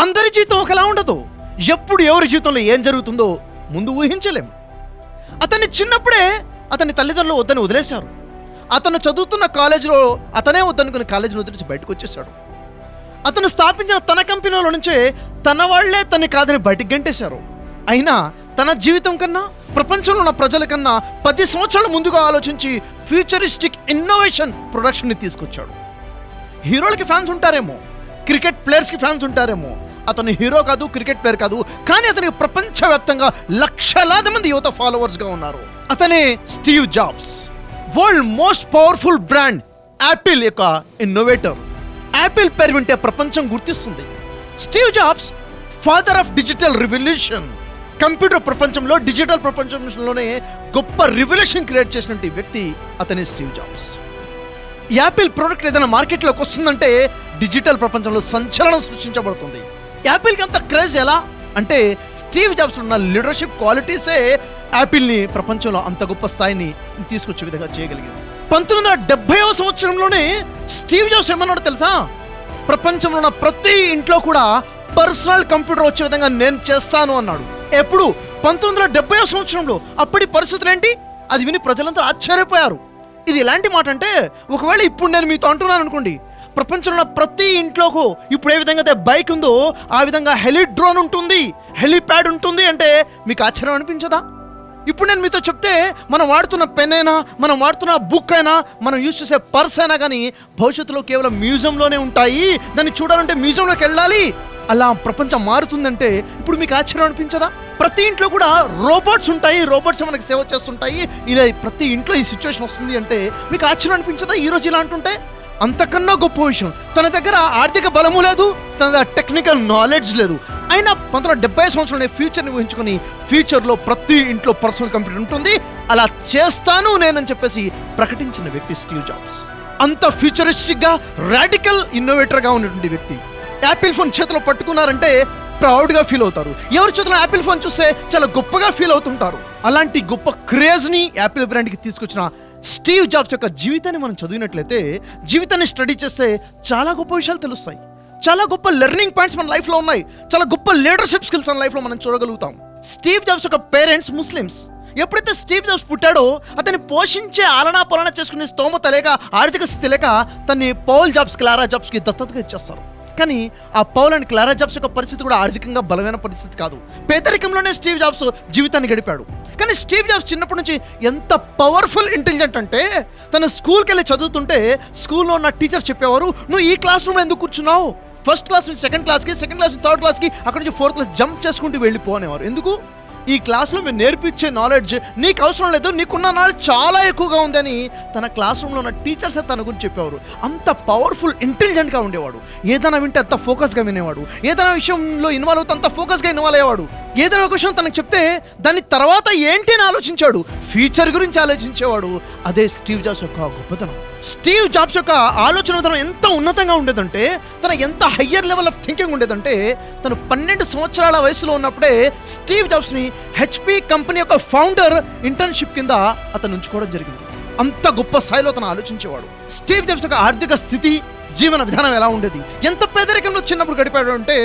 అందరి జీవితం ఒకలా ఉండదు. ఎప్పుడు ఎవరి జీవితంలో ఏం జరుగుతుందో ముందు ఊహించలేం. అతన్ని చిన్నప్పుడే అతని తల్లిదండ్రులు వద్దని వదిలేశారు. అతను చదువుతున్న కాలేజీలో అతనే వద్దనుకుని కాలేజీని వదిలేసి బయటకు వచ్చేసాడు. అతను స్థాపించిన తన కంపెనీలో నుంచే తన వాళ్లే తన్ని కాదని బయటికి గంటేశారు. అయినా తన జీవితం కన్నా ప్రపంచంలో ఉన్న ప్రజల కన్నా 10 సంవత్సరాల ముందుగా ఆలోచించి ఫ్యూచరిస్టిక్ ఇన్నోవేషన్ ప్రొడక్షన్ని తీసుకొచ్చాడు. హీరోలకి ఫ్యాన్స్ ఉంటారేమో, క్రికెట్ ప్లేయర్స్కి ఫ్యాన్స్ ఉంటారేమో. అతను హీరో కాదు, క్రికెట్ ప్లేయర్ కాదు, కానీ అతనికి ప్రపంచవ్యాప్తంగా లక్షలాది మంది యువత ఫాలోవర్స్గా ఉన్నారు. అతనే Steve jobs. World most powerful brand Apple యొక్క ఇన్నోవేటర్. యాపిల్ పేరు వింటే ప్రపంచం గుర్తిస్తుంది. Steve jobs father of digital revolution. Computer ప్రపంచంలో, డిజిటల్ ప్రపంచంలోనే గొప్ప రివల్యూషన్ క్రియేట్ చేసినటువంటి వ్యక్తి అతనే స్టీవ్ జాబ్స్. యాపిల్ ప్రోడక్ట్ ఏదైనా మార్కెట్లోకి వస్తుందంటే డిజిటల్ ప్రపంచంలో సంచలనం సృష్టించబడుతుంది. యాపిల్కి అంత క్రేజ్ ఎలా అంటే స్టీవ్ జాబ్స్ ఉన్న లీడర్షిప్ క్వాలిటీసే యాపిల్ని ప్రపంచంలో అంత గొప్ప స్థాయిని తీసుకొచ్చే విధంగా చేయగలిగింది. 1970వ సంవత్సరంలోనే స్టీవ్ జాబ్స్ ఏమన్నాడో తెలుసా? ప్రపంచంలో ఉన్న ప్రతి ఇంట్లో కూడా పర్సనల్ కంప్యూటర్ వచ్చే విధంగా నేను చేస్తాను అన్నాడు. ఎప్పుడు? 1970వ సంవత్సరంలో. అప్పటి పరిస్థితులు ఏంటి? అది విని ప్రజలంతా ఆశ్చర్యపోయారు. ఇది ఎలాంటి మాట అంటే, ఒకవేళ ఇప్పుడు నేను మీతో అంటున్నాను అనుకోండి, ప్రపంచంలో ప్రతి ఇంట్లోకి ఇప్పుడు ఏ విధంగా అయితే బైక్ ఉందో ఆ విధంగా హెలి డ్రోన్ ఉంటుంది, హెలిప్యాడ్ ఉంటుంది అంటే మీకు ఆశ్చర్యం అనిపించదా? ఇప్పుడు నేను మీతో చెప్తే మనం వాడుతున్న పెన్ అయినా, మనం వాడుతున్న బుక్ అయినా, మనం యూజ్ చేసే పర్స్ అయినా కానీ భవిష్యత్తులో కేవలం మ్యూజియంలోనే ఉంటాయి, దాన్ని చూడాలంటే మ్యూజియంలోకి వెళ్ళాలి. అలా ప్రపంచం మారుతుందంటే ఇప్పుడు మీకు ఆశ్చర్యం అనిపించదా? ప్రతి ఇంట్లో కూడా రోబోట్స్ ఉంటాయి, రోబోట్స్ మనకి సేవ చేస్తుంటాయి. ఇలా ప్రతి ఇంట్లో ఈ సిచ్యువేషన్ వస్తుంది అంటే మీకు ఆశ్చర్యం అనిపించదా? ఈరోజు ఇలా అంటుంటే అంతకన్నా గొప్ప విషయం, తన దగ్గర ఆర్థిక బలము లేదు, తన దగ్గర టెక్నికల్ నాలెడ్జ్ లేదు. అయినా 1970 సంవత్సరంలో ఫ్యూచర్ని ఊహించుకొని ఫ్యూచర్లో ప్రతి ఇంట్లో పర్సనల్ కంప్యూటర్ ఉంటుంది, అలా చేస్తాను నేనని చెప్పేసి ప్రకటించిన వ్యక్తి స్టీవ్ జాబ్స్. అంత ఫ్యూచరిస్టిక్గా రాడికల్ ఇన్నోవేటర్గా ఉన్నటువంటి వ్యక్తి. యాపిల్ ఫోన్ చేతిలో పట్టుకున్నారంటే ప్రౌడ్గా ఫీల్ అవుతారు. ఎవరి చేతిలో యాపిల్ ఫోన్ చూస్తే చాలా గొప్పగా ఫీల్ అవుతుంటారు. అలాంటి గొప్ప క్రేజ్ని యాపిల్ బ్రాండ్కి తీసుకొచ్చిన స్టీవ్ జాబ్స్ యొక్క జీవితాన్ని మనం చదివినట్లయితే, జీవితాన్ని స్టడీ చేస్తే చాలా గొప్ప విషయాలు తెలుస్తాయి. చాలా గొప్ప లెర్నింగ్ పాయింట్స్ మన లైఫ్లో ఉన్నాయి. చాలా గొప్ప లీడర్షిప్ స్కిల్స్ మన లైఫ్లో మనం చూడగలుగుతాం. స్టీవ్ జాబ్స్ యొక్క పేరెంట్స్ ముస్లిమ్స్. ఎప్పుడైతే స్టీవ్ జాబ్స్ పుట్టాడో అతన్ని పోషించే ఆలనా పాలన చేసుకునే స్తోమత లేక, ఆర్థిక స్థితి లేక తన్ని పౌల్ జాబ్స్, క్లారా జాబ్స్కి దత్తతగా ఇచ్చేస్తారు. కానీ ఆ పౌల్ అండ్ క్లారా జాబ్స్ యొక్క పరిస్థితి కూడా ఆర్థికంగా బలమైన పరిస్థితి కాదు. పేదరికంలోనే స్టీవ్ జాబ్స్ జీవితాన్ని గడిపాడు. కానీ స్టీవ్ జాబ్స్ చిన్నప్పటి నుంచి ఎంత పవర్ఫుల్ ఇంటెలిజెంట్ అంటే, తన స్కూల్కి వెళ్ళి చదువుతుంటే స్కూల్లో ఉన్న టీచర్స్ చెప్పేవారు, నువ్వు ఈ క్లాస్ రూమ్లో ఎందుకు కూర్చున్నావు? ఫస్ట్ క్లాస్ నుంచి సెకండ్ క్లాస్కి, సెకండ్ క్లాస్ నుంచి థర్డ్ క్లాస్కి, అక్కడి నుంచి ఫోర్త్ క్లాస్ జంప్ చేసుకుంటూ వెళ్ళిపోనేవారు. ఎందుకు? ఈ క్లాస్లో మేము నేర్పించే నాలెడ్జ్ నీకు అవసరం లేదు, నీకున్న నాలెడ్జ్ చాలా ఎక్కువగా ఉందని తన క్లాస్ రూమ్లో ఉన్న టీచర్స్ తన గురించి చెప్పేవారు. అంత పవర్ఫుల్ ఇంటెలిజెంట్గా ఉండేవాడు. ఏదైనా వింటే అంత ఫోకస్గా వినేవాడు. ఏదైనా విషయంలో ఇన్వాల్వ్ అవుతే అంత ఫోకస్గా ఇన్వాల్వ్ అయ్యేవాడు. ఏదైనా ఒక విషయం తనకు చెప్తే దాని తర్వాత ఏంటి అని ఆలోచించాడు, ఫ్యూచర్ గురించి ఆలోచించేవాడు. అదే స్టీవ్ జాబ్స్ యొక్క గొప్పతనం. స్టీవ్ జాబ్స్ యొక్క ఆలోచన విధానం ఎంత ఉన్నతంగా ఉండేదంటే, తన ఎంత హయ్యర్ లెవెల్ ఆఫ్ థింకింగ్ ఉండేదంటే, తను 12 సంవత్సరాల వయసులో ఉన్నప్పుడే స్టీవ్ జాబ్స్ని HP కంపెనీ యొక్క ఫౌండర్ ఇంటర్న్షిప్ కింద అతను ఉంచుకోవడం జరిగింది. అంత గొప్ప స్థాయిలో తను ఆలోచించేవాడు. స్టీవ్ జాబ్స్ యొక్క ఆర్థిక స్థితి, జీవన విధానం ఎలా ఉండేది, ఎంత పేదరికంలో చిన్నప్పుడు గడిపాడు అంటే,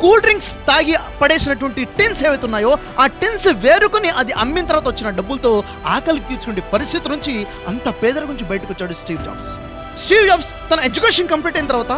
కూల్ డ్రింక్స్ తాగి పడేసినటువంటి టిన్స్ ఏవైతే ఉన్నాయో ఆ టిన్స్ వేరుకుని అది అమ్మిన తర్వాత వచ్చిన డబ్బులతో ఆకలి తీర్చుకునే పరిస్థితి నుంచి, అంత పేదరికం నుంచి బయటకు వచ్చాడు స్టీవ్ జాబ్స్. స్టీవ్ జాబ్స్ తన ఎడ్యుకేషన్ కంప్లీట్ అయిన తర్వాత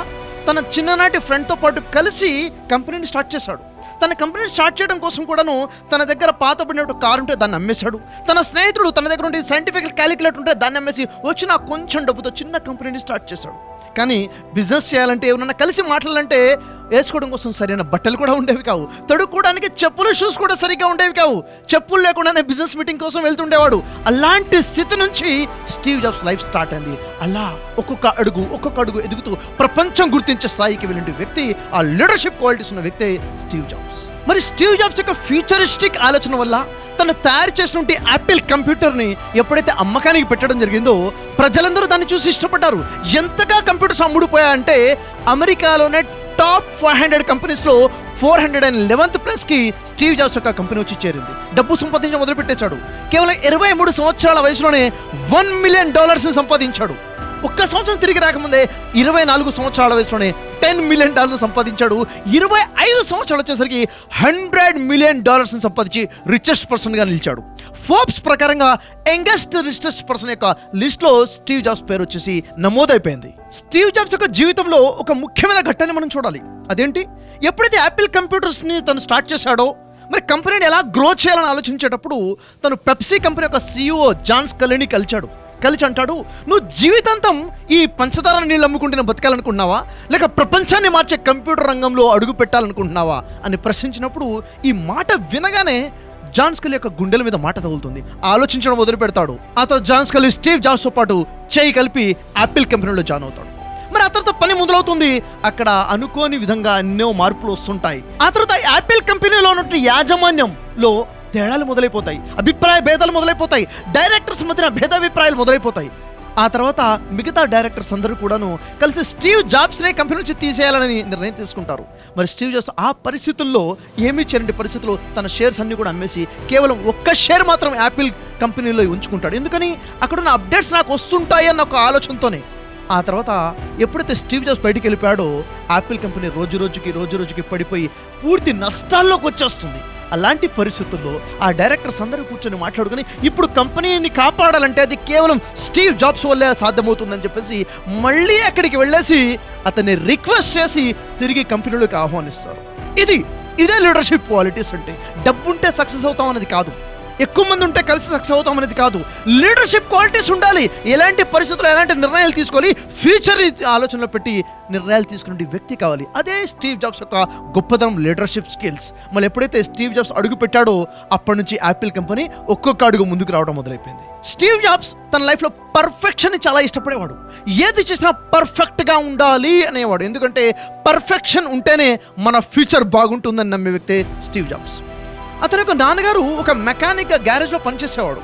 తన చిన్ననాటి ఫ్రెండ్తో పాటు కలిసి కంపెనీని స్టార్ట్ చేశాడు. తన కంపెనీని స్టార్ట్ చేయడం కోసం కూడాను తన దగ్గర పాతబడినట్టు కారు ఉంటే దాన్ని అమ్మేశాడు. తన స్నేహితుడు తన దగ్గర ఉంటే సైంటిఫిక్ క్యాలిక్యులేటర్ ఉంటే దాన్ని అమ్మేసి వచ్చిన కొంచెం డబ్బుతో చిన్న కంపెనీని స్టార్ట్ చేశాడు. కానీ బిజినెస్ చేయాలంటే, ఎవరన్నా కలిసి మాట్లాడాలంటే వేసుకోవడం కోసం సరైన బట్టలు కూడా ఉండేవి కావు, తొడుక్కోవడానికి చెప్పులు, షూస్ కూడా సరిగ్గా ఉండేవి కావు. చెప్పులు లేకుండానే బిజినెస్ మీటింగ్ కోసం వెళ్తుండేవాడు. అలాంటి స్థితి నుంచి స్టీవ్ జాబ్స్ లైఫ్ స్టార్ట్ అయింది. అలా ఒక్కొక్క అడుగు ఎదుగుతూ ప్రపంచం గుర్తించే స్థాయికి వెళ్ళిన వ్యక్తి, ఆ లీడర్షిప్ క్వాలిటీస్ ఉన్న వ్యక్తి స్టీవ్ జాబ్స్. మరి స్టీవ్ జాబ్స్ యొక్క ఫ్యూచరిస్టిక్ ఆలోచన వల్ల తను తయారు చేసినటువంటి యాపిల్ కంప్యూటర్ని ఎప్పుడైతే అమ్మకానికి పెట్టడం జరిగిందో ప్రజలందరూ దాన్ని చూసి ఇష్టపడ్డారు. ఎంతగా కంప్యూటర్స్ అమ్ముడుపోయాయంటే అమెరికాలోనే టాప్ 500 కంపెనీస్లో 411th ప్లేస్కి స్టీవ్ జాబ్స్ యొక్క కంపెనీ వచ్చి చేరింది. డబ్బు సంపాదించడం మొదలుపెట్టేశాడు. కేవలం 23 సంవత్సరాల వయసులోనే $1 మిలియన్ సంపాదించాడు. ఒక్క సంవత్సరం తిరిగి రాకముందే 24 సంవత్సరాల వయసులోనే $10 మిలియన్ సంపాదించాడు. 25 సంవత్సరాలు వచ్చేసరికి $100 మిలియన్ సంపాదించి రిచెస్ట్ పర్సన్గా నిలిచాడు. ఫోర్బ్స్ ప్రకారంగా యంగెస్ట్ రిచెస్ట్ పర్సన్ యొక్క లిస్ట్లో స్టీవ్ జాబ్స్ పేరు వచ్చేసి నమోదైపోయింది. స్టీవ్ జాబ్స్ యొక్క జీవితంలో ఒక ముఖ్యమైన ఘట్టాన్ని మనం చూడాలి. అదేంటి, ఎప్పుడైతే యాపిల్ కంప్యూటర్స్ని తను స్టార్ట్ చేశాడో, మరి కంపెనీని ఎలా గ్రో చేయాలని ఆలోచించేటప్పుడు తను పెప్సీ కంపెనీ యొక్క CEO జాన్ స్కలీని కలిసి అంటాడు, నువ్వు జీవితాంతం ఈ పంచదార నీళ్ళు అమ్ముకుంటున్న బతకాలనుకుంటున్నావా, లేక ప్రపంచాన్ని మార్చే కంప్యూటర్ రంగంలో అడుగు పెట్టాలనుకుంటున్నావా అని ప్రశ్నించినప్పుడు ఈ మాట వినగానే జాన్ స్కలీ యొక్క గుండెల మీద మాట తగులుతుంది. ఆలోచించడం మొదలు పెడతాడు. అతను జాన్ స్కలీ స్టీవ్ జాబ్స్తో పాటు చేయి కలిపి యాపిల్ కంపెనీలో జాయిన్ అవుతాడు. మరి ఆ తర్వాత పని మొదలవుతుంది. అక్కడ అనుకోని విధంగా ఎన్నో మార్పులు వస్తుంటాయి. ఆ తర్వాత యాపిల్ కంపెనీలో ఉన్న యాజమాన్యంలో తేడాలు మొదలైపోతాయి, అభిప్రాయ భేదాలు మొదలైపోతాయి, డైరెక్టర్స్ మధ్యన భేదాభిప్రాయాలు మొదలైపోతాయి. ఆ తర్వాత మిగతా డైరెక్టర్స్ అందరూ కూడాను కలిసి స్టీవ్ జాబ్స్నే కంపెనీ నుంచి తీసేయాలని నిర్ణయం తీసుకుంటారు. మరి స్టీవ్ జాబ్స్ ఆ పరిస్థితుల్లో ఏమీ చేయని పరిస్థితుల్లో తన షేర్స్ అన్ని కూడా అమ్మేసి కేవలం ఒక్క షేర్ మాత్రం యాపిల్ కంపెనీలో ఉంచుకుంటాడు. ఎందుకని, అక్కడున్న అప్డేట్స్ నాకు వస్తుంటాయి అన్న ఒక ఆలోచనతోనే. ఆ తర్వాత ఎప్పుడైతే స్టీవ్ జాబ్స్ బయటికి వెళ్ళిపోయాడో యాపిల్ కంపెనీ రోజు రోజుకి పడిపోయి పూర్తి నష్టాల్లోకి వచ్చేస్తుంది. అలాంటి పరిస్థితుల్లో ఆ డైరెక్టర్స్ అందరూ కూర్చొని మాట్లాడుకుని ఇప్పుడు కంపెనీని కాపాడాలంటే అది కేవలం స్టీవ్ జాబ్స్ వల్లే సాధ్యమవుతుందని చెప్పేసి మళ్ళీ అక్కడికి వెళ్ళేసి అతన్ని రిక్వెస్ట్ చేసి తిరిగి కంపెనీలోకి ఆహ్వానిస్తారు. ఇదే లీడర్షిప్ క్వాలిటీస్ అంటే. డబ్బుంటే సక్సెస్ అవుతాం అనేది కాదు, ఎక్కువ మంది ఉంటే కలిసి సక్సెస్ అవుతాం అనేది కాదు. లీడర్షిప్ క్వాలిటీస్ ఉండాలి. ఎలాంటి పరిస్థితుల్లో ఎలాంటి నిర్ణయాలు తీసుకోవాలి, ఫ్యూచర్ ఆలోచనలో పెట్టి నిర్ణయాలు తీసుకునే వ్యక్తి కావాలి. అదే స్టీవ్ జాబ్స్ యొక్క గొప్పతనం, లీడర్షిప్ స్కిల్స్. మళ్ళీ ఎప్పుడైతే స్టీవ్ జాబ్స్ అడుగు పెట్టాడో అప్పటి నుంచి యాపిల్ కంపెనీ ఒక్కొక్క అడుగు ముందుకు రావడం మొదలైపోయింది. స్టీవ్ జాబ్స్ తన లైఫ్లో పర్ఫెక్షన్ చాలా ఇష్టపడేవాడు. ఏది చేసినా పర్ఫెక్ట్గా ఉండాలి అనేవాడు. ఎందుకంటే పర్ఫెక్షన్ ఉంటేనే మన ఫ్యూచర్ బాగుంటుందని నమ్మే వ్యక్తే స్టీవ్ జాబ్స్. అతని యొక్క నాన్నగారు ఒక మెకానిక్ గ్యారేజ్లో పనిచేసేవాడు.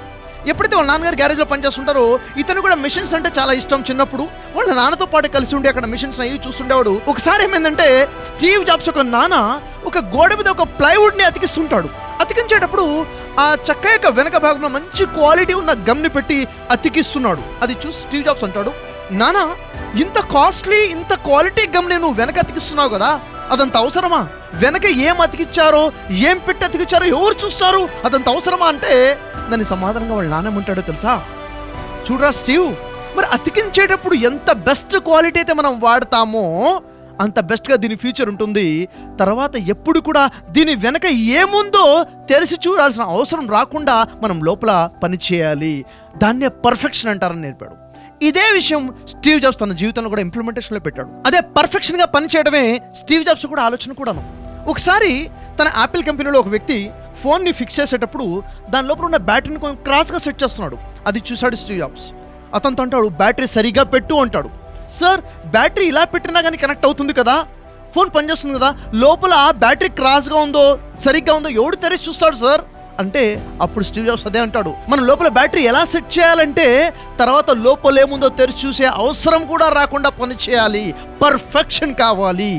ఎప్పుడైతే వాళ్ళ నాన్నగారు గ్యారేజ్లో పనిచేస్తుంటారో ఇతను కూడా మిషన్స్ అంటే చాలా ఇష్టం. చిన్నప్పుడు వాళ్ళ నాన్నతో పాటు కలిసి ఉండి అక్కడ మిషన్స్ అవి చూస్తుండేవాడు. ఒకసారి ఏమైందంటే స్టీవ్ జాబ్స్ యొక్క నాన్న ఒక గోడ మీద ఒక ప్లైవుడ్ని అతికిస్తుంటాడు. అతికించేటప్పుడు ఆ చెక్క యొక్క వెనక భాగంలో మంచి క్వాలిటీ ఉన్న గమ్ని పెట్టి అతికిస్తున్నాడు. అది చూసి స్టీవ్ జాబ్స్ అంటాడు, నాన్న ఇంత కాస్ట్లీ ఇంత క్వాలిటీ గమ్ని నువ్వు వెనక అతికిస్తున్నావు కదా, అదంత అవసరమా? వెనక ఏం అతికిచ్చారో, ఏం పెట్టి అతికిచ్చారో ఎవరు చూస్తారు, అదంత అవసరమా అంటే దాని సమాధానంగా వాళ్ళ నాన్నమంటాడో తెలుసా, చూడరా స్టీవ్, మరి అతికించేటప్పుడు ఎంత బెస్ట్ క్వాలిటీ అయితే మనం వాడతామో అంత బెస్ట్గా దీని ఫ్యూచర్ ఉంటుంది. తర్వాత ఎప్పుడు కూడా దీని వెనక ఏముందో తెలిసి చూడాల్సిన అవసరం రాకుండా మనం లోపల పని చేయాలి. దాన్నే పర్ఫెక్షన్ అంటారని నేర్పాడు. ఇదే విషయం స్టీవ్ జాబ్స్ తన జీవితంలో కూడా ఇంప్లిమెంటేషన్లో పెట్టాడు. అదే పర్ఫెక్షన్గా పనిచేయడమే స్టీవ్ జాబ్స్ కూడా ఆలోచన కూడాను. ఒకసారి తన యాపిల్ కంపెనీలో ఒక వ్యక్తి ఫోన్ని ఫిక్స్ చేసేటప్పుడు దాని లోపల ఉన్న బ్యాటరీని కొంచెం క్రాస్గా సెట్ చేస్తున్నాడు. అది చూశాడు స్టీవ్ జాబ్స్. అతనితో అంటాడు, బ్యాటరీ సరిగా పెట్టు అంటాడు. సార్, బ్యాటరీ ఇలా పెట్టినా కానీ కనెక్ట్ అవుతుంది కదా, ఫోన్ పనిచేస్తుంది కదా, లోపల బ్యాటరీ క్రాస్గా ఉందో సరిగ్గా ఉందో ఎవడు తెరిచి చూస్తాడు సార్ అంటే అప్పుడు స్టీవ్ జాబ్స్ అదే అంటాడు, మనం లోపల బ్యాటరీ ఎలా సెట్ చేయాలంటే తర్వాత లోపల ఏముందో తెరిచి చూసే అవసరం కూడా రాకుండా పని చేయాలి, పర్ఫెక్షన్ కావాలి.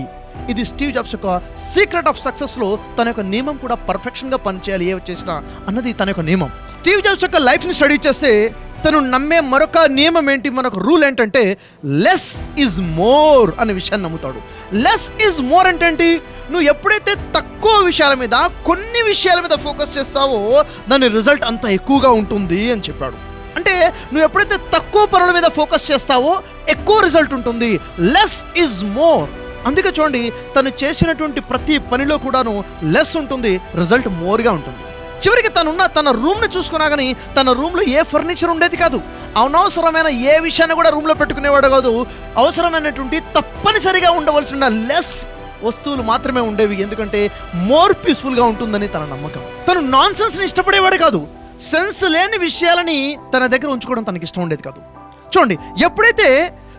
ఇది స్టీవ్ జాబ్స్ యొక్క సీక్రెట్ ఆఫ్ సక్సెస్లో తన యొక్క నియమం కూడా పర్ఫెక్షన్గా పనిచేయాలి ఏ చేసినా అన్నది తన యొక్క నియమం. స్టీవ్ జాబ్స్ యొక్క లైఫ్ని స్టడీ చేస్తే తను నమ్మే మరొక నియమం ఏంటి, మరొక రూల్ ఏంటంటే లెస్ ఈజ్ మోర్ అనే విషయాన్ని నమ్ముతాడు. లెస్ ఈజ్ మోర్ అంటే ఏంటి, నువ్వు ఎప్పుడైతే తక్కువ విషయాల మీద కొన్ని విషయాల మీద ఫోకస్ చేస్తావో దాని రిజల్ట్ అంత ఎక్కువగా ఉంటుంది అని చెప్పాడు. అంటే నువ్వు ఎప్పుడైతే తక్కువ పనుల మీద ఫోకస్ చేస్తావో ఎక్కువ రిజల్ట్ ఉంటుంది. Less is more. అందుకే చూడండి, తను చేసినటువంటి ప్రతి పనిలో కూడాను లెస్ ఉంటుంది, రిజల్ట్ మోర్గా ఉంటుంది. చివరికి తన రూమ్ని చూసుకున్నా కానీ తన రూమ్లో ఏ ఫర్నిచర్ ఉండేది కాదు, అనవసరమైన ఏ విషయాన్ని కూడా రూమ్లో పెట్టుకునేవాడు కాదు. అవసరమైనటువంటి తప్పనిసరిగా ఉండవలసిన లెస్ వస్తువులు మాత్రమే ఉండేవి. ఎందుకంటే మోర్ పీస్ఫుల్గా ఉంటుందని తన నమ్మకం. తను నాన్ సెన్స్ని ఇష్టపడేవాడు కాదు. సెన్స్ లేని విషయాలని తన దగ్గర ఉంచుకోవడం తనకి ఇష్టం ఉండేది కాదు. చూడండి, ఎప్పుడైతే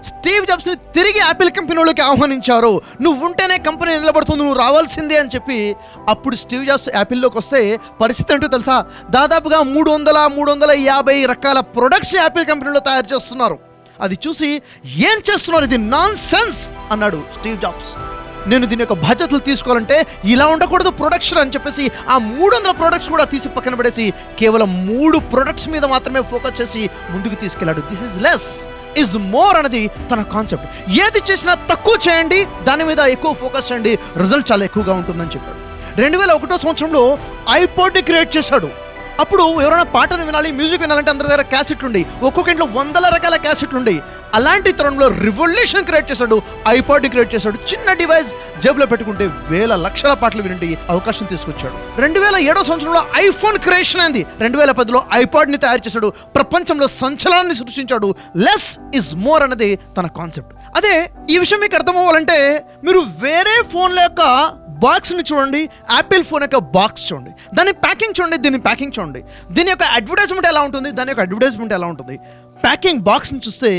స్టీవ్ జాబ్స్ని తిరిగి యాపిల్ కంపెనీలోకి ఆహ్వానించారో, నువ్వు ఉంటేనే కంపెనీ నిలబడుతుంది, నువ్వు రావాల్సిందే అని చెప్పి అప్పుడు స్టీవ్ జాబ్స్ యాపిల్లోకి వస్తే పరిస్థితి ఏంటో తెలుసా, దాదాపుగా 350 రకాల ప్రొడక్ట్స్ యాపిల్ కంపెనీలో తయారు చేస్తున్నారు. అది చూసి ఏం చేస్తున్నారు, ఇది నాన్ సెన్స్ అన్నాడు స్టీవ్ జాబ్స్. నేను దీని యొక్క బాధ్యతలు తీసుకోవాలంటే ఇలా ఉండకూడదు ప్రొడక్షన్ అని చెప్పేసి ఆ 300 ప్రొడక్ట్స్ కూడా తీసి పక్కన పడేసి కేవలం 3 ప్రొడక్ట్స్ మీద మాత్రమే ఫోకస్ చేసి ముందుకు తీసుకెళ్ళాడు. This is less is more అనేది తన కాన్సెప్ట్. ఏది చేసినా తక్కువ చేయండి, దాని మీద ఎక్కువ ఫోకస్ చేయండి, రిజల్ట్ చాలా ఎక్కువగా ఉంటుందని చెప్పాడు. 2001 సంవత్సరంలో ఐపాడ్ని క్రియేట్ చేశాడు. అప్పుడు ఎవరైనా పాటను వినాలి, మ్యూజిక్ వినాలంటే అందరి దగ్గర క్యాసెట్లు ఉండేవి. ఒక్కొక్క ఇంట్లో 100 రకాల క్యాసెట్లు ఉండేవి. అలాంటి తరుణంలో రివల్యూషన్ క్రియేట్ చేశాడు, ఐపాడ్ని క్రియేట్ చేశాడు. చిన్న డివైస్ జేబులో పెట్టుకుంటే వేల లక్షల పాటలు వినండి అవకాశం తీసుకొచ్చాడు. 2007 సంవత్సరంలో ఐఫోన్ క్రియేషన్ అయింది. 2010లో ఐపాడ్ని తయారు చేశాడు. ప్రపంచంలో సంచలనాన్ని సృష్టించాడు. లెస్ ఇస్ మోర్ అనేది తన కాన్సెప్ట్. అదే ఈ విషయం మీకు అర్థం అవ్వాలంటే మీరు వేరే ఫోన్ల యొక్క బాక్స్ని చూడండి, యాపిల్ ఫోన్ యొక్క బాక్స్ చూడండి, దాని ప్యాకింగ్ చూడండి, దీని ప్యాకింగ్ చూడండి, దీని యొక్క అడ్వర్టైజ్మెంట్ ఎలా ఉంటుంది, దాని యొక్క అడ్వర్టైజ్మెంట్ ఎలా ఉంటుంది. ప్యాకింగ్ బాక్స్ని చూస్తే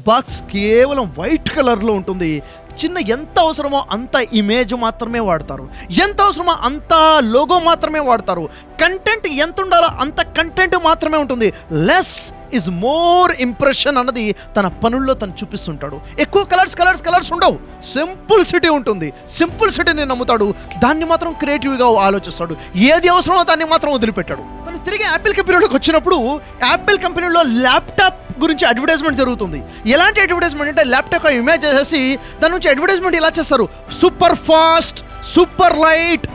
బాక్స్ కేవలం వైట్ కలర్లో ఉంటుంది. చిన్న ఎంత అవసరమో అంత ఇమేజ్ మాత్రమే వాడతారు, ఎంత అవసరమో అంత లోగో మాత్రమే వాడతారు. కంటెంట్ ఎంత ఉండాలో అంత కంటెంట్ మాత్రమే ఉంటుంది. లెస్ ఈజ్ మోర్ ఇంప్రెషన్ అన్నది తన పనుల్లో తను చూపిస్తుంటాడు. ఎక్కువ కలర్స్ ఉండవు, సింపుల్సిటీ ఉంటుంది. సింపుల్సిటీని నమ్ముతాడు, దాన్ని మాత్రం క్రియేటివ్గా ఆలోచిస్తాడు. ఏది అవసరమో దాన్ని మాత్రం వదిలిపెట్టాడు. తను తిరిగి యాపిల్ కంపెనీలోకి వచ్చినప్పుడు యాపిల్ కంపెనీలో ల్యాప్టాప్ గురించి అడ్వర్టైజ్మెంట్ జరుగుతుంది. ఎలాంటి అడ్వర్టైజ్మెంట్ అంటే ల్యాప్టాప్ ఇమేజ్ చేసేసి దాని నుంచి అడ్వర్టైజ్మెంట్ ఇలా చేస్తారు, super fast, super light,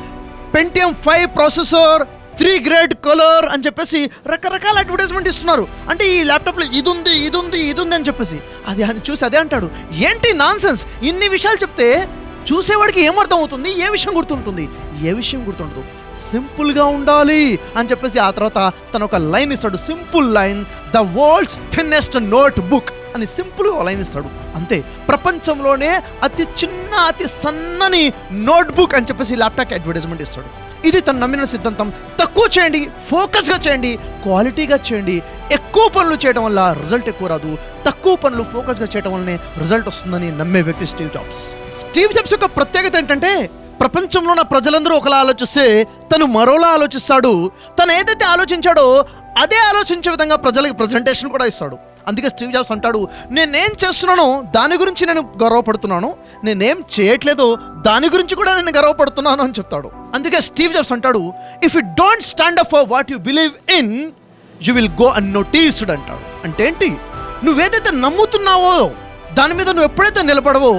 Pentium 5 processor, 3 grade colour అని చెప్పేసి రకరకాల అడ్వర్టైజ్మెంట్ ఇస్తున్నారు. అంటే ఈ ల్యాప్టాప్లో ఇది ఉంది అని చెప్పేసి అది అని చూసి అదే అంటాడు, ఏంటి నాన్సెన్స్, ఇన్ని విషయాలు చెప్తే చూసేవాడికి ఏమర్థం అవుతుంది, ఏ విషయం గుర్తుంటుంది, ఏ విషయం గుర్తుండదు. సింపుల్గా ఉండాలి అని చెప్పేసి ఆ తర్వాత తను ఒక లైన్ ఇస్తాడు, simple line, the world's thinnest note book అని సింపుల్గా లైన్ ఇస్తాడు. అంతే, ప్రపంచంలోనే అతి చిన్న అతి సన్నని నోట్బుక్ అని చెప్పేసి ల్యాప్టాప్ అడ్వర్టైజ్మెంట్ ఇస్తాడు. ఇది తను నమ్మిన సిద్ధాంతం. తక్కువ చేయండి, ఫోకస్గా చేయండి, క్వాలిటీగా చేయండి. ఎక్కువ పనులు చేయడం వల్ల రిజల్ట్ ఎక్కువ రాదు, తక్కువ పనులు ఫోకస్గా చేయడం వల్లనే రిజల్ట్ వస్తుందని నమ్మే వ్యక్తి స్టీవ్ జాబ్స్. స్టీవ్ జాబ్స్ యొక్క ప్రత్యేకత ఏంటంటే ప్రపంచంలో ఉన్న ప్రజలందరూ ఒకలా ఆలోచిస్తే తను మరోలా ఆలోచిస్తాడు. తను ఏదైతే ఆలోచించాడో అదే ఆలోచించే విధంగా ప్రజలకు ప్రజెంటేషన్ కూడా ఇస్తాడు. అందుకే స్టీవ్ జాబ్స్ అంటాడు, నేనేం చేస్తున్నానో దాని గురించి నేను గర్వపడుతున్నాను, నేనేం చేయట్లేదో దాని గురించి కూడా నేను గర్వపడుతున్నాను అని చెప్తాడు. అందుకే స్టీవ్ జాబ్స్ అంటాడు, if you don't stand up for what you believe in you will go unnoticed అంటాడు. అంటే ఏంటి, నువ్వేదైతే నమ్ముతున్నావో దాని మీద నువ్వు ఎప్పుడైతే నిలబడవో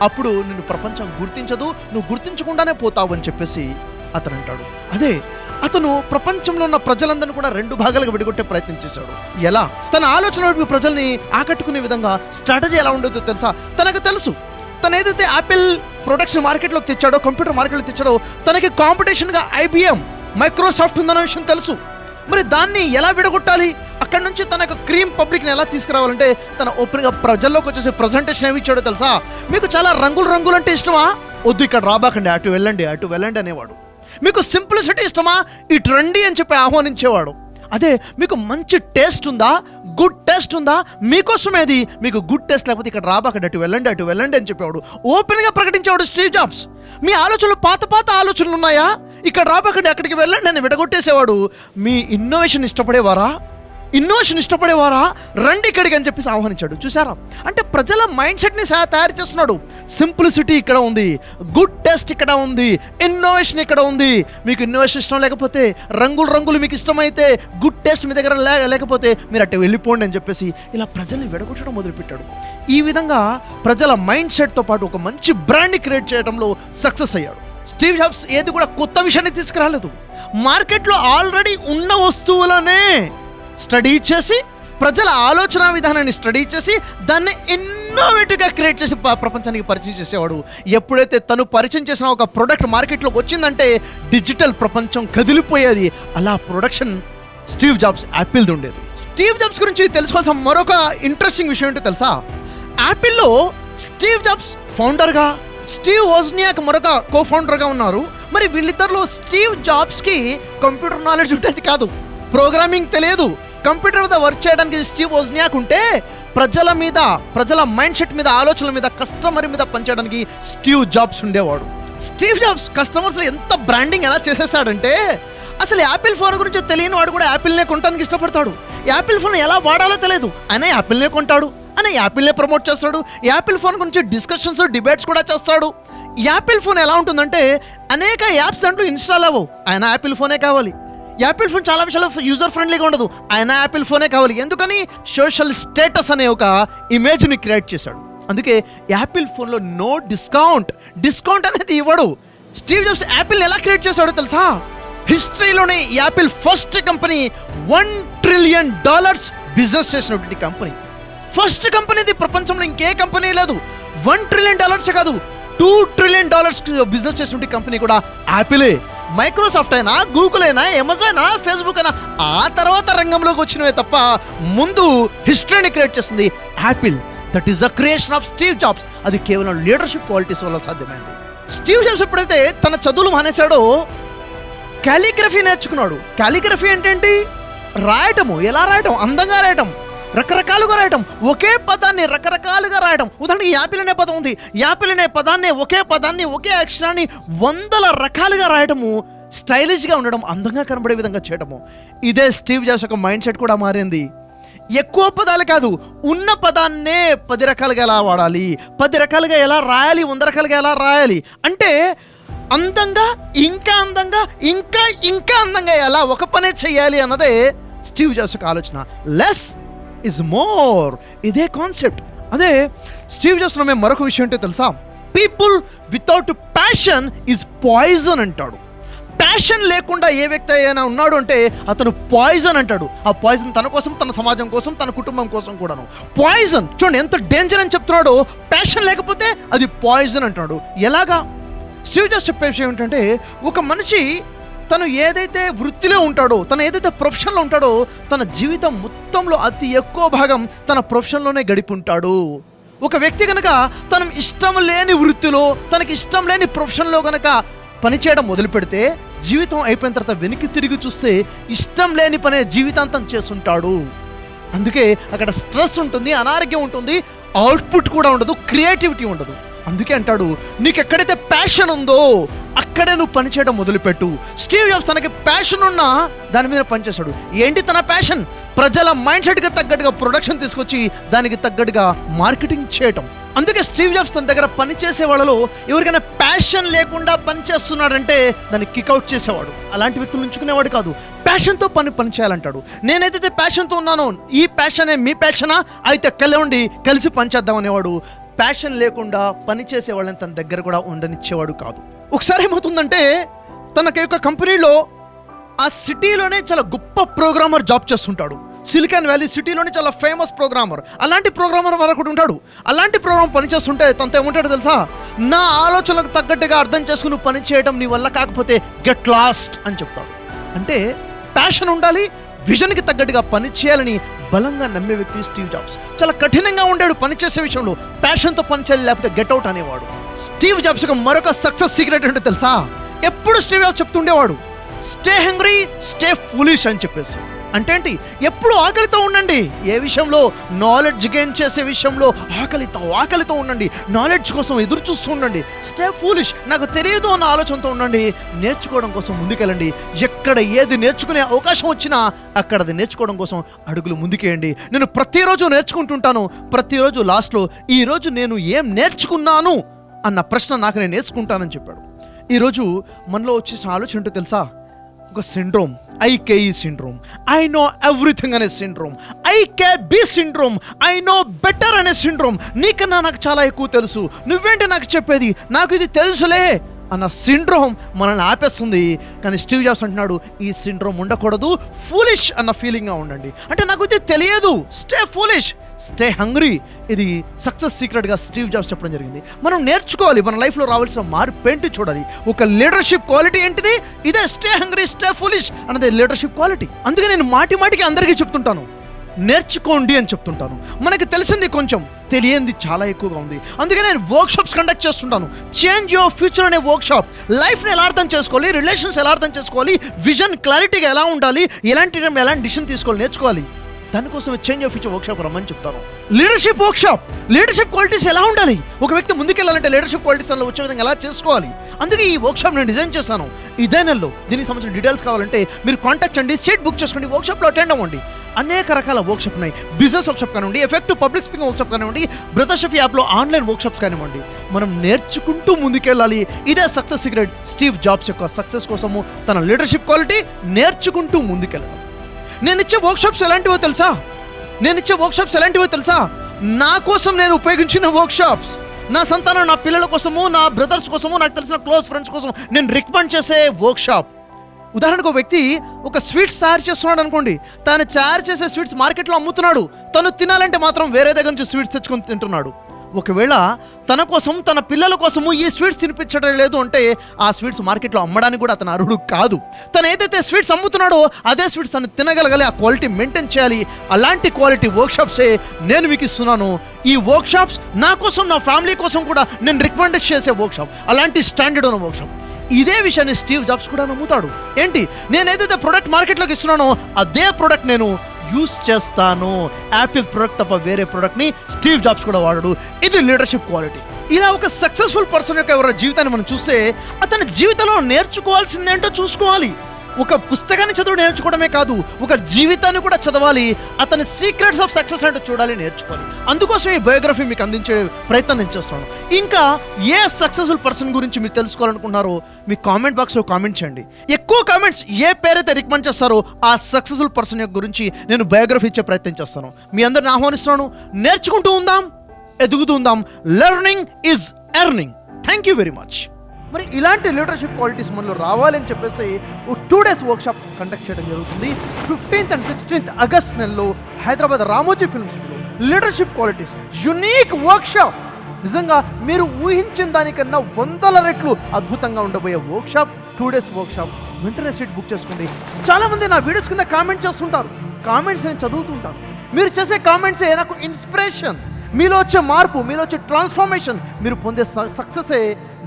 అప్పుడు నిన్ను ప్రపంచం గుర్తించదు, నువ్వు గుర్తించకుండానే పోతావు అని చెప్పేసి అతను అంటాడు. అదే అతను ప్రపంచంలో ఉన్న ప్రజలందరినీ కూడా 2 భాగాలుగా విడగొట్టే ప్రయత్నం చేశాడు. ఎలా? తన ఆలోచన ప్రజల్ని ఆకట్టుకునే విధంగా స్ట్రాటజీ ఎలా ఉండేదో తెలుసా? తనకు తెలుసు, తను ఏదైతే యాపిల్ ప్రొడక్ట్స్ మార్కెట్లోకి తెచ్చాడో, కంప్యూటర్ మార్కెట్లోకి తెచ్చాడో, తనకి కాంపిటీషన్గా IBM, మైక్రోసాఫ్ట్ ఉందన్న విషయం తెలుసు. మరి దాన్ని ఎలా విడగొట్టాలి, అక్కడి నుంచి తన యొక్క క్రీమ్ పబ్లిక్ని ఎలా తీసుకురావాలంటే తన ఓపెన్గా ప్రజల్లోకి వచ్చేసి ప్రజెంటేషన్ ఏమి ఇచ్చాడో తెలుసా? మీకు చాలా రంగులు అంటే ఇష్టమా? వద్దు, ఇక్కడ రాబాకండి, అటు వెళ్ళండి అనేవాడు. మీకు సింప్లిసిటీ ఇష్టమా? ఇటు రండి అని చెప్పి ఆహ్వానించేవాడు. అదే మీకు మంచి టేస్ట్ ఉందా, గుడ్ టేస్ట్ ఉందా, మీకోసమేది, మీకు గుడ్ టేస్ట్ లేకపోతే ఇక్కడ రాబాకండి, అటు వెళ్ళండి అని చెప్పేవాడు. ఓపెన్గా ప్రకటించేవాడు స్టీవ్ జాబ్స్. మీ ఆలోచనలు పాత ఆలోచనలు ఉన్నాయా, ఇక్కడ రాబాకండి, అక్కడికి వెళ్ళండి అని విడగొట్టేసేవాడు. మీ ఇన్నోవేషన్ ఇష్టపడేవారా, రండి ఇక్కడికి అని చెప్పేసి ఆహ్వానించాడు. చూసారా? అంటే ప్రజల మైండ్ సెట్ని తయారు చేస్తున్నాడు. సింప్లిసిటీ ఇక్కడ ఉంది, గుడ్ టేస్ట్ ఇక్కడ ఉంది, ఇన్నోవేషన్ ఇక్కడ ఉంది. మీకు ఇన్నోవేషన్ ఇష్టం లేకపోతే, రంగులు మీకు ఇష్టమైతే, గుడ్ టేస్ట్ మీ దగ్గర లేకపోతే మీరు అట్టే వెళ్ళిపోండి అని చెప్పేసి ఇలా ప్రజల్ని విడగొట్టడం మొదలుపెట్టాడు. ఈ విధంగా ప్రజల మైండ్ సెట్తో పాటు ఒక మంచి బ్రాండ్ని క్రియేట్ చేయడంలో సక్సెస్ అయ్యాడు. స్టీవ్ జాబ్స్ ఏది కూడా కొత్త విషయాన్ని తీసుకురాలేదు. మార్కెట్లో ఆల్రెడీ ఉన్న వస్తువులనే స్టడీ చేసి, ప్రజల ఆలోచన విధానాన్ని స్టడీ చేసి, దాన్ని ఇన్నోవేటివ్గా క్రియేట్ చేసి ప్రపంచానికి పరిచయం చేసేవాడు. ఎప్పుడైతే తను పరిచయం చేసిన ఒక ప్రోడక్ట్ మార్కెట్లోకి వచ్చిందంటే డిజిటల్ ప్రపంచం కదిలిపోయేది. అలా ప్రొడక్షన్ స్టీవ్ జాబ్స్ యాపిల్ది ఉండేది. స్టీవ్ జాబ్స్ గురించి తెలుసుకోవాల్సిన మరొక ఇంట్రెస్టింగ్ విషయం ఏంటో తెలుసా? యాపిల్లో స్టీవ్ జాబ్స్ ఫౌండర్గా, స్టీవ్ వోజ్నియాక్ మరొక కో-ఫౌండర్గా ఉన్నారు. మరి వీళ్ళిద్దరిలో స్టీవ్ జాబ్స్కి కంప్యూటర్ నాలెడ్జ్ ఉండేది కాదు, ప్రోగ్రామింగ్ తెలియదు. కంప్యూటర్ మీద వర్క్ చేయడానికి స్టీవ్ వోజ్నియాక్ ఉంటే, ప్రజల మైండ్ సెట్ మీద, ఆలోచనల మీద, కస్టమర్ మీద పనిచేయడానికి స్టీవ్ జాబ్స్ ఉండేవాడు. స్టీవ్ జాబ్స్ కస్టమర్స్ ఎంత బ్రాండింగ్ ఎలా చేసేసాడంటే, అసలు యాపిల్ ఫోన్ గురించి తెలియని వాడు కూడా యాపిల్నే కొనడానికి ఇష్టపడతాడు. యాపిల్ ఫోన్ ఎలా వాడాలో తెలియదు, ఆయన యాపిల్నే కొంటాడు, ఆయన యాపిల్నే ప్రమోట్ చేస్తాడు. యాపిల్ ఫోన్ గురించి డిస్కషన్స్, డిబేట్స్ కూడా చేస్తాడు. యాపిల్ ఫోన్ ఎలా ఉంటుందంటే అనేక యాప్స్ దాంట్లో ఇన్స్టాల్ అవ్వవు, ఆయన యాపిల్ ఫోనే కావాలి. యాపిల్ ఫోన్ చాలా విషయాలు యూజర్ ఫ్రెండ్లీగా ఉండదు, ఆయన యాపిల్ ఫోనే కావాలి. ఎందుకని? సోషల్ స్టేటస్ అనే ఒక ఇమేజ్ని క్రియేట్ చేశాడు. అందుకే యాపిల్ ఫోన్లో నో డిస్కౌంట్ అనేది ఇవ్వడు. స్టీవ్ జాబ్స్ యాపిల్ ఎలా క్రియేట్ చేశాడో తెలుసా? హిస్టరీలోనే Apple first company $1 trillion business చేసినటువంటి కంపెనీ. ఫస్ట్ కంపెనీది, ప్రపంచంలో ఇంకే కంపెనీ లేదు. $1 trillion కాదు, $2 trillion బిజినెస్ చేసినటువంటి కంపెనీ కూడా యాపిలే. మైక్రోసాఫ్ట్ అయినా, గూగుల్ అయినా, అమెజాన్ అయినా, ఫేస్బుక్ అయినా ఆ తర్వాత రంగంలోకి వచ్చినవే తప్ప ముందు హిస్టరీని క్రియేట్ చేసింది Apple. That is the creation of Steve jobs. అది కేవలం లీడర్షిప్ క్వాలిటీస్ వల్ల సాధ్యమైంది. స్టీవ్ జాబ్స్ ఎప్పుడైతే తన చదువులు మానేశాడో కాలిగ్రఫీ నేర్చుకున్నాడు. కాలిగ్రఫీ ఏంటంటి? రాయటము. ఎలా రాయటం? అందంగా రాయటం, రకరకాలుగా రాయటం, ఒకే పదాన్ని రకరకాలుగా రాయటం. ఉదాహరణకి యాపిల్ అనే పదం ఉంది, యాపిల్ అనే పదాన్ని, ఒకే పదాన్ని, ఒకే అక్షరాన్ని 100 రకాలుగా రాయటము, స్టైలిష్గా ఉండడం, అందంగా కనబడే విధంగా చేయటము. ఇదే స్టీవ్ జాబ్స్ యొక్క మైండ్ సెట్ కూడా మారింది. ఎక్కువ పదాలు కాదు, ఉన్న పదాన్నే 10 రకాలుగా ఎలా వాడాలి, 10 రకాలుగా ఎలా రాయాలి, 100 రకాలుగా ఎలా రాయాలి అంటే అందంగా, ఇంకా అందంగా, ఇంకా అందంగా ఎలా ఒక పనే చేయాలి అన్నదే స్టీవ్ జాబ్స్ యొక్క ఆలోచన. లెస్ ఇస్ మోర్, ఇదే కాన్సెప్ట్. అదే స్టీవ్ జాబ్స్ మేము మరొక విషయం ఏంటో తెలుసా? People without passion is poison అంటాడు. ప్యాషన్ లేకుండా ఏ వ్యక్తి అయినా ఉన్నాడు అంటే అతను పాయిజన్ అంటాడు. ఆ పాయిజన్ తన కోసం, తన సమాజం కోసం, తన కుటుంబం కోసం కూడాను. పాయిజన్ చూడండి ఎంత డేంజర్ అని చెప్తున్నాడో. ప్యాషన్ లేకపోతే అది పాయిజన్ అంటున్నాడు. ఎలాగా? స్టీవ్ జాబ్స్ చెప్పే విషయం ఏంటంటే, ఒక మనిషి తను ఏదైతే వృత్తిలో ఉంటాడో, తను ఏదైతే ప్రొఫెషన్లో ఉంటాడో, తన జీవితం మొత్తంలో అతి ఎక్కువ భాగం తన ప్రొఫెషన్లోనే గడిపి ఉంటాడు. ఒక వ్యక్తి కనుక తన ఇష్టం లేని వృత్తిలో, తనకి ఇష్టం లేని ప్రొఫెషన్లో కనుక పనిచేయడం మొదలు పెడితే, జీవితం అయిపోయిన తర్వాత వెనక్కి తిరిగి చూస్తే ఇష్టం లేని పనే జీవితాంతం చేస్తుంటాడు. అందుకే అక్కడ స్ట్రెస్ ఉంటుంది, అనారోగ్యం ఉంటుంది, అవుట్పుట్ కూడా ఉండదు, క్రియేటివిటీ ఉండదు. అందుకే అంటాడు, నీకు ఎక్కడైతే ప్యాషన్ ఉందో అక్కడే నువ్వు పనిచేయడం మొదలుపెట్టు. స్టీవ్ జాబ్స్ తనకి ప్యాషన్ ఉన్నా దాని మీద పనిచేశాడు. ఏంటి తన ప్యాషన్? ప్రజల మైండ్ సెట్కి తగ్గట్టుగా ప్రొడక్షన్ తీసుకొచ్చి దానికి తగ్గట్టుగా మార్కెటింగ్ చేయటం. అందుకే స్టీవ్ జాబ్స్ తన దగ్గర పనిచేసే వాళ్ళలో ఎవరికైనా ప్యాషన్ లేకుండా పనిచేస్తున్నాడంటే దాన్ని కిక్అవుట్ చేసేవాడు. అలాంటి వ్యక్తులు ఉంచుకునేవాడు కాదు. ప్యాషన్తో పని చేయాలంటాడు. నేనైతే ప్యాషన్తో ఉన్నానో, ఈ ప్యాషనే మీ ప్యాషనా అయితే కలిసి పనిచేద్దాం అనేవాడు. ప్యాషన్ లేకుండా పనిచేసే వాళ్ళని తన దగ్గర కూడా ఉండనిచ్చేవాడు కాదు. ఒకసారి ఏమవుతుందంటే, తనకి ఒక కంపెనీలో ఆ సిటీలోనే చాలా గొప్ప ప్రోగ్రామర్ జాబ్ చేస్తుంటాడు. సిలికాన్ వ్యాలీ సిటీలోనే చాలా ఫేమస్ ప్రోగ్రామర్. అలాంటి ప్రోగ్రామర్ మరొకటి ఉంటాడు. అలాంటి ప్రోగ్రామర్ పనిచేస్తుంటే తనతో ఏమంటాడు తెలుసా? నా ఆలోచనలకు తగ్గట్టుగా అర్థం చేసుకుని పని చేయడం నీ వల్ల కాకపోతే గెట్ లాస్ట్ అని చెప్తాడు. అంటే ప్యాషన్ ఉండాలి, విజన్కి తగ్గట్టుగా పని చేయాలని బలంగా నమ్మే వ్యక్తి స్టీవ్ జాబ్స్. చాలా కఠినంగా ఉండాడు పనిచేసే విషయంలో. ప్యాషన్తో పని చేయాలి, లేకపోతే గెట్అవుట్ అనేవాడు. స్టీవ్ జాబ్స్ యొక్క మరొక సక్సెస్ సీక్రెట్ ఏంటో తెలుసా? ఎప్పుడు స్టీవ్ జాబ్స్ చెప్తుండేవాడు, స్టే హంగ్రీ, స్టే ఫూలిష్ అని చెప్పేసి. అంటే ఏంటి? ఎప్పుడు ఆకలితో ఉండండి. ఏ విషయంలో? నాలెడ్జ్ గెయిన్ చేసే విషయంలో ఆకలితో ఉండండి. నాలెడ్జ్ కోసం ఎదురు చూస్తూ ఉండండి. స్టే ఫూలిష్, నాకు తెలియదు అన్న ఆలోచనతో ఉండండి. నేర్చుకోవడం కోసం ముందుకెళ్ళండి. ఎక్కడ ఏది నేర్చుకునే అవకాశం వచ్చినా అక్కడ అది నేర్చుకోవడం కోసం అడుగులు ముందుకేయండి. నేను ప్రతిరోజు నేర్చుకుంటుంటాను. ప్రతిరోజు లాస్ట్లో ఈరోజు నేను ఏం నేర్చుకున్నాను అన్న ప్రశ్న నాకు నేను నేర్చుకుంటానని చెప్పాడు. ఈరోజు మనలో వచ్చేసిన ఆలోచన ఏంటో తెలుసా? ఒక syndrome, IKE syndrome, I know everything అనే syndrome, I can be syndrome, I know better అనే సిండ్రోమ్. నీకన్నా నాకు చాలా ఎక్కువ తెలుసు, నువ్వేంటి నాకు చెప్పేది, నాకు ఇది తెలుసులే అన్న సిండ్రోమ్ మనల్ని ఆపేస్తుంది. కానీ స్టీవ్ జాబ్స్ అంటున్నాడు, ఈ సిండ్రోమ్ ఉండకూడదు, ఫూలిష్ అన్న ఫీలింగ్గా ఉండండి. అంటే నాకు ఇది తెలియదు, స్టే ఫూలిష్, స్టే హంగ్రీ. ఇది సక్సెస్ సీక్రెట్గా స్టీవ్ జాబ్స్ చెప్పడం జరిగింది. మనం నేర్చుకోవాలి, మన లైఫ్లో రావాల్సిన మార్పు ఏంటి చూడాలి. ఒక లీడర్షిప్ క్వాలిటీ ఏంటిది? ఇదే స్టే హంగ్రీ, స్టే ఫూలిష్ అన్నది లీడర్షిప్ క్వాలిటీ. అందుకే నేను మాటికి అందరికీ చెప్తుంటాను, నేర్చుకోండి అని చెప్తుంటాను. మనకి తెలిసింది కొంచెం, తెలియంది చాలా ఎక్కువగా ఉంది. అందుకే నేను వర్క్షాప్స్ కండక్ట్ చేస్తుంటాను. చేంజ్ యువర్ ఫ్యూచర్ అనే వర్క్షాప్. లైఫ్ని ఎలా అర్థం చేసుకోవాలి, రిలేషన్స్ ఎలా అర్థం చేసుకోవాలి, విజన్ క్లారిటీగా ఎలా ఉండాలి, ఎలాంటి డిసిషన్ తీసుకోవాలి, నేర్చుకోవాలి. దానికోసం చేంజ్ యువర్ ఫ్యూచర్ వర్క్షాప్ రమ్మని చెప్తాను. లీడర్షిప్ వర్క్షాప్, లీడర్షిప్ క్వాలిటీస్ ఎలా ఉండాలి, ఒక వ్యక్తి ముందుకెళ్ళాలంటే లీడర్షిప్ క్వాలిటీస్ అలా వచ్చే విధంగా ఎలా చేసుకోవాలి. అందుకే ఈ వర్క్షాప్ నేను డిజైన్ చేశాను. ఇదే నెలలో దీనికి సంబంధించిన డీటెయిల్స్ కావాలంటే మీరు కాంటాక్ట్ చేయండి, సీట్ బుక్ చేసుకోండి, వర్క్షాప్లో అటెండ్ అవ్వండి. అనేక రకాల వర్క్షాప్ ఉన్నాయి. బిజినెస్ వర్క్షాప్ కానివ్వండి, ఎఫెక్టివ్ పబ్లిక్ స్పీకింగ్ వర్క్షాప్ కానివ్వండి, బ్రదర్ షఫీ యాప్లో ఆన్లైన్ వర్క్షాప్స్ కానివ్వండి. మనం నేర్చుకుంటూ ముందుకెళ్ళాలి. ఇదే సక్సెస్ సీక్రెట్. స్టీవ్ జాబ్స్ యొక్క సక్సెస్ కోసము తన లీడర్షిప్ క్వాలిటీ నేర్చుకుంటూ ముందుకెళ్ళడం. నేను ఇచ్చే వర్క్షాప్స్ ఎలాంటివో తెలుసా? నా కోసం నేను ఉపయోగించిన వర్క్షాప్స్, నా సంతానం, నా పిల్లల కోసము, నా బ్రదర్స్ కోసము, నాకు తెలిసిన క్లోజ్ ఫ్రెండ్స్ కోసం నేను రికమెండ్ చేసే వర్క్షాప్. ఉదాహరణకు ఒక వ్యక్తి ఒక స్వీట్స్ తయారు చేస్తున్నాడు అనుకోండి. తను తయారు చేసే స్వీట్స్ మార్కెట్లో అమ్ముతున్నాడు. తను తినాలంటే మాత్రం వేరే దగ్గర నుంచి స్వీట్స్ తెచ్చుకొని తింటున్నాడు. ఒకవేళ తన కోసం, తన పిల్లల కోసము ఈ స్వీట్స్ తినిపించడం లేదు అంటే ఆ స్వీట్స్ మార్కెట్లో అమ్మడానికి కూడా అతను అర్హుడు కాదు. తను ఏదైతే స్వీట్స్ అమ్ముతున్నాడో అదే స్వీట్స్ తను తినగలగాలి, ఆ క్వాలిటీ మెయింటైన్ చేయాలి. అలాంటి క్వాలిటీ వర్క్షాప్సే నేను మీకు ఇస్తున్నాను. ఈ వర్క్షాప్స్ నా కోసం, నా ఫ్యామిలీ కోసం కూడా నేను రికమెండ్ చేసే వర్క్షాప్, అలాంటి స్టాండర్డ్ ఉన్న వర్క్షాప్. ఇదే విషయాన్ని స్టీవ్ జాబ్స్ కూడా నమ్ముతాడు. ఏంటి, నేను ఏదైతే ప్రోడక్ట్ మార్కెట్లోకి ఇస్తున్నానో అదే ప్రోడక్ట్ నేను యూస్ చేస్తాను. యాపిల్ ప్రోడక్ట్ తప్ప వేరే ప్రోడక్ట్ని స్టీవ్ జాబ్స్ కూడా వాడడు. ఇది లీడర్షిప్ క్వాలిటీ. ఇలా ఒక సక్సెస్ఫుల్ పర్సన్ యొక్క ఎవరి జీవితాన్ని మనం చూస్తే అతని జీవితంలో నేర్చుకోవాల్సిందేంటో చూసుకోవాలి. ఒక పుస్తకాన్ని చదువు నేర్చుకోవడమే కాదు, ఒక జీవితాన్ని కూడా చదవాలి. అతని సీక్రెట్స్ ఆఫ్ సక్సెస్ అంటే చూడాలి, నేర్చుకోవాలి. అందుకోసం ఈ బయోగ్రఫీ మీకు అందించే ప్రయత్నం నేను చేస్తున్నాను. ఇంకా ఏ సక్సెస్ఫుల్ పర్సన్ గురించి మీరు తెలుసుకోవాలనుకున్నారో మీ కామెంట్ బాక్స్లో కామెంట్ చేయండి. ఎక్కువ కామెంట్స్ ఏ పేరైతే రికమెండ్ చేస్తారో ఆ సక్సెస్ఫుల్ పర్సన్ యొక్క గురించి నేను బయోగ్రఫీ ఇచ్చే ప్రయత్నం చేస్తాను. మీ అందరిని ఆహ్వానిస్తున్నాను. నేర్చుకుంటూ ఉందాం, ఎదుగుతూ ఉందాం. Learning is earning. Thank you very much. మరి ఇలాంటి లీడర్షిప్ క్వాలిటీస్ మనలో రావాలని చెప్పేసి 2 days వర్క్షాప్ కండక్ట్ చేయడం జరుగుతుంది. 15th and 16th ఆగస్ట్ నెలలో హైదరాబాద్ రామోజీ ఫిల్మ్ సిటీలో లీడర్షిప్ క్వాలిటీస్ యూనిక్ వర్క్షాప్. నిజంగా మీరు ఊహించిన దానికన్నా 100 రెట్లు అద్భుతంగా ఉండబోయే వర్క్షాప్, 2 days వర్క్షాప్. వెంటనే సీట్ బుక్ చేసుకోండి. చాలామంది నా వీడియోస్ కింద కామెంట్ చేస్తుంటారు. కామెంట్స్ నేను చదువుతుంటాను. మీరు చేసే కామెంట్సే నాకు ఇన్స్పిరేషన్. మీలో వచ్చే మార్పు, మీలో వచ్చే ట్రాన్స్ఫర్మేషన్, మీరు పొందే సక్సెసే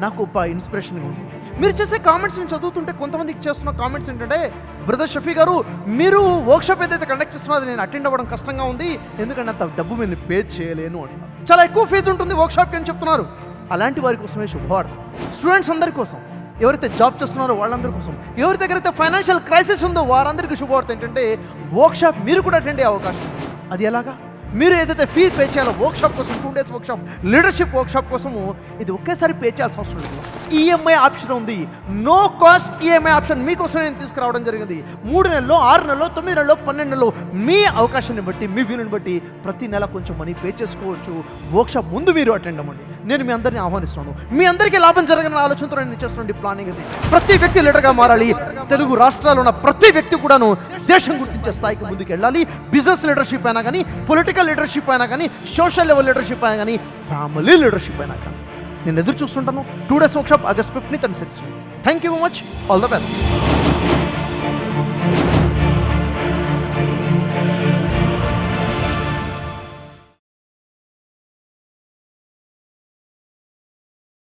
నాకు ఒక ఇన్స్పిరేషన్గా ఉంది. మీరు చేసే కామెంట్స్ నేను చదువుతుంటే కొంతమందికి చేస్తున్న కామెంట్స్ ఏంటంటే, బ్రదర్ షఫీ గారు మీరు వర్క్షాప్ ఏదైతే కండక్ట్ చేస్తున్నారో అది నేను అటెండ్ అవ్వడం కష్టంగా ఉంది, ఎందుకంటే అంత డబ్బు నేను పే చేయలేను అంటున్నారు. చాలా ఎక్కువ ఫీజు ఉంటుంది వర్క్షాప్కి అని చెప్తున్నారు. అలాంటి వారి కోసమే శుభవార్త. స్టూడెంట్స్ అందరి కోసం, ఎవరైతే జాబ్ చేస్తున్నారో వాళ్ళందరి కోసం, ఎవరి దగ్గర అయితే ఫైనాన్షియల్ క్రైసిస్ ఉందో వారందరికీ శుభవార్త ఏంటంటే వర్క్షాప్ మీరు కూడా అటెండ్ అయ్యే అవకాశం. అది ఎలాగా? మీరు ఏదైతే ఫీ పే చేయాలో వర్క్షాప్ కోసం, 2 days వర్క్షాప్, లీడర్షిప్ వర్క్షాప్ కోసము ఇది ఒకేసారి పే చేయాల్సిన అవసరం లేదు. ఈఎంఐ ఆప్షన్ ఉంది. నో కాస్ట్ ఈఎంఐ ఆప్షన్ మీకోసం నేను తీసుకురావడం జరిగింది. 3 నెలల్లో, 6 నెలల్లో, 9 నెలల్లో, 12 నెలల్లో మీ అవకాశాన్ని బట్టి, మీ వీలుని బట్టి ప్రతి నెల కొంచెం మనీ పే చేసుకోవచ్చు. వర్క్షాప్ ముందు మీరు అటెండ్ అవ్వండి. నేను మీ అందరినీ ఆహ్వానిస్తున్నాను. మీ అందరికీ లాభం జరగని ఆలోచనతో నేను చేస్తున్న ప్లానింగ్ ఇది. ప్రతి వ్యక్తి లీడర్గా మారాలి. తెలుగు రాష్ట్రాల్లో ఉన్న ప్రతి వ్యక్తి కూడాను దేశం గుర్తించే స్థాయికి ముందుకు వెళ్ళాలి. బిజినెస్ లీడర్షిప్ అయినా కానీ, పొలిటికల్ లీడర్షిప్ అయినా కానీ, సోషల్ లెవెల్ లీడర్షిప్ అయినా కానీ, ఫ్యామిలీ లీడర్షిప్ అయినా కానీ నేను ఎదురు చూస్తుంటాను. 2 days workshop August 15th and 16th. Thank you very much. All the best.